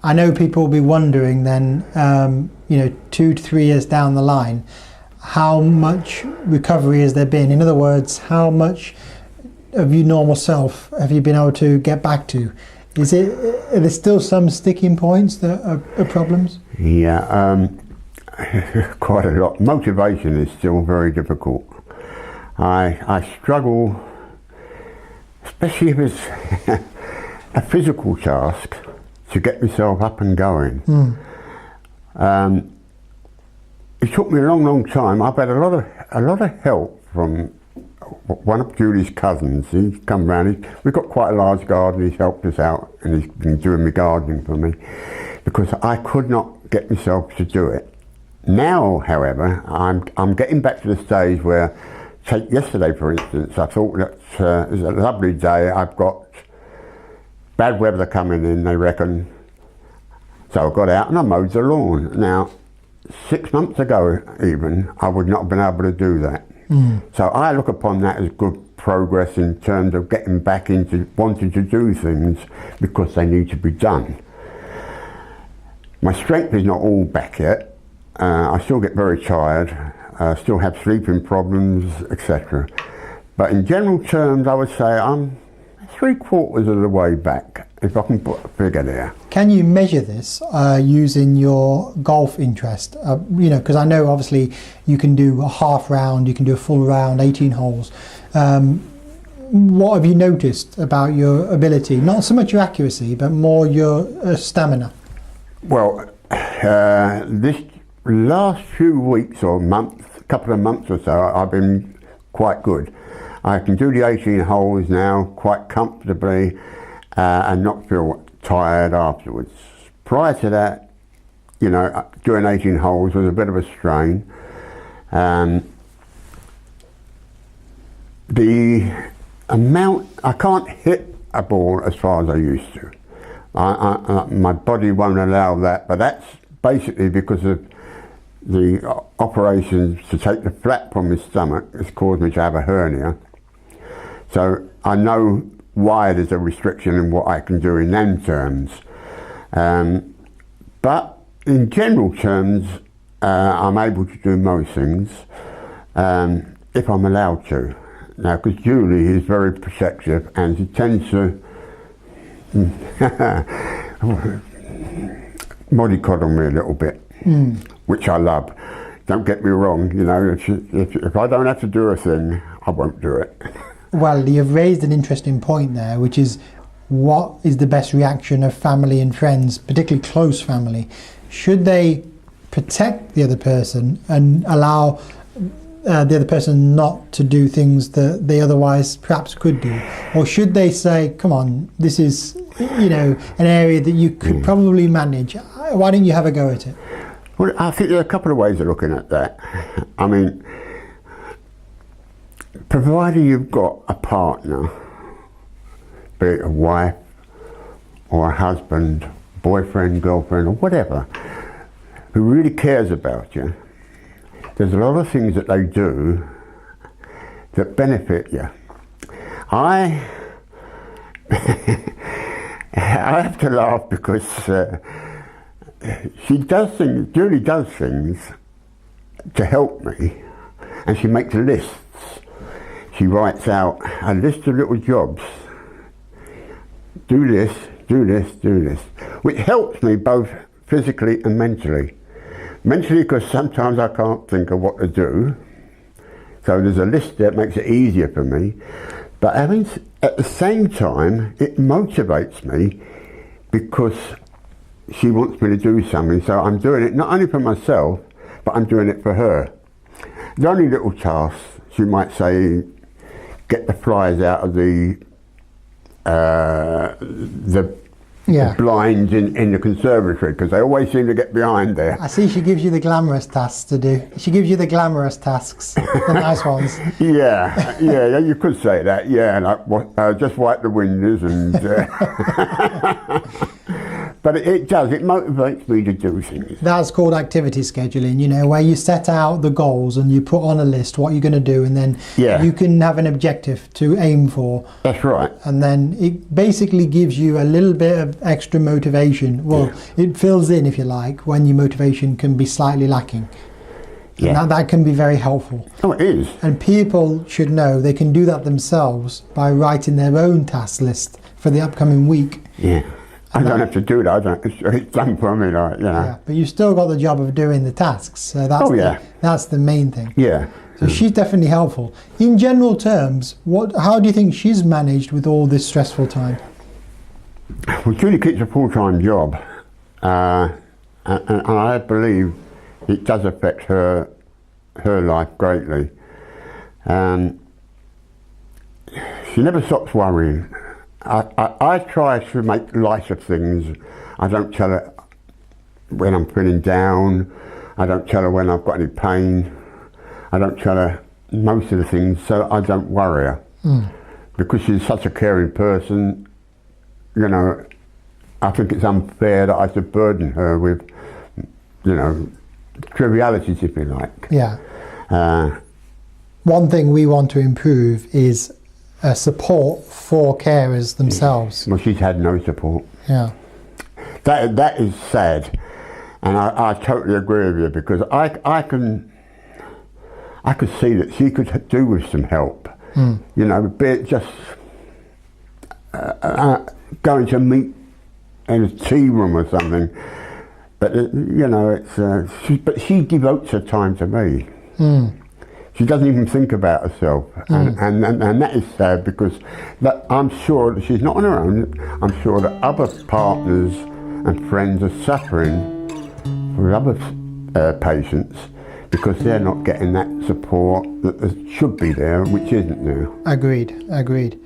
I know people will be wondering then, 2 to 3 years down the line, how much recovery has there been? In other words, how much of your normal self have you been able to get back to? Are there still some sticking points that are problems? Yeah, quite a lot. Motivation is still very difficult. I struggle, especially if it's a physical task, to get myself up and going. It took me a long time. I've had a lot of help from one of Julie's cousins. He's come round. We've got quite a large garden. He's helped us out, and he's been doing my gardening for me because I could not get myself to do it. Now, however, I'm getting back to the stage where, take yesterday for instance, I thought that it was a lovely day. I've got bad weather coming in, they reckon. So I got out and I mowed the lawn. Now, 6 months ago even, I would not have been able to do that. So I look upon that as good progress in terms of getting back into wanting to do things because they need to be done. My strength is not all back yet. I still get very tired. I still have sleeping problems, etc. But in general terms, I would say I'm 3/4 of the way back, if I can put a figure there. Can you measure this using your golf interest? Because I know obviously you can do a half round, you can do a full round, 18 holes. What have you noticed about your ability? Not so much your accuracy, but more your stamina. Well, this last few weeks or couple of months or so, I've been quite good. I can do the 18 holes now quite comfortably and not feel tired afterwards. Prior to that, doing 18 holes was a bit of a strain. The amount, I can't hit a ball as far as I used to. My body won't allow that, but that's basically because of the operations to take the flap from my stomach has caused me to have a hernia. So I know why there's a restriction in what I can do in them terms. But in general terms, I'm able to do most things if I'm allowed to. Now, because Julie is very protective and she tends to mollycoddle me a little bit, which I love. Don't get me wrong, if I don't have to do a thing, I won't do it. Well, you've raised an interesting point there, which is what is the best reaction of family and friends, particularly close family? Should they protect the other person and allow the other person not to do things that they otherwise perhaps could do? Or should they say, come on, this is an area that you could probably manage. Why don't you have a go at it? Well, I think there are a couple of ways of looking at that. I mean, providing you've got a partner, be it a wife or a husband, boyfriend, girlfriend, or whatever, who really cares about you, there's a lot of things that they do that benefit you. I have to laugh because Julie does things to help me, and she makes lists. She writes out a list of little jobs. Do this, do this, do this, which helps me both physically and mentally. Mentally, because sometimes I can't think of what to do, so there's a list that makes it easier for me. But at the same time, it motivates me because she wants me to do something, so I'm doing it not only for myself, but I'm doing it for her. The only little tasks, she might say, get the flies out of the blinds in the conservatory, because they always seem to get behind there. I see she gives you the glamorous tasks to do. She gives you the glamorous tasks, the nice ones. Yeah, you could say that, yeah, like just wipe the windows and... But it does, it motivates me to do things. That's called activity scheduling, you know, where you set out the goals and you put on a list what you're going to do, and then you can have an objective to aim for. That's right. And then it basically gives you a little bit of extra motivation. Well, it fills in, if you like, when your motivation can be slightly lacking. Yeah. And that can be very helpful. Oh, it is. And people should know they can do that themselves by writing their own task list for the upcoming week. Yeah. I don't have to do that. It's done for me, like, you know. Yeah, but you've still got the job of doing the tasks. So that's that's the main thing. Yeah. So she's definitely helpful. In general terms, how do you think she's managed with all this stressful time? Well, Julie keeps a full-time job, and I believe it does affect her life greatly. She never stops worrying. I try to make light of things. I don't tell her when I'm feeling down. I don't tell her when I've got any pain. I don't tell her most of the things, so I don't worry her. Because she's such a caring person, you know, I think it's unfair that I should burden her with, you know, trivialities, if you like. Yeah. One thing we want to improve is support for carers themselves. Well, she's had no support. Yeah. That is sad, and I totally agree with you, because I could see that she could do with some help. You know, be it just going to meet in a tea room or something. But you know, but she devotes her time to me. She doesn't even think about herself, and that is sad, because I'm sure that she's not on her own. I'm sure that other partners and friends are suffering with other patients because they're not getting that support that should be there, which isn't now. Agreed, agreed.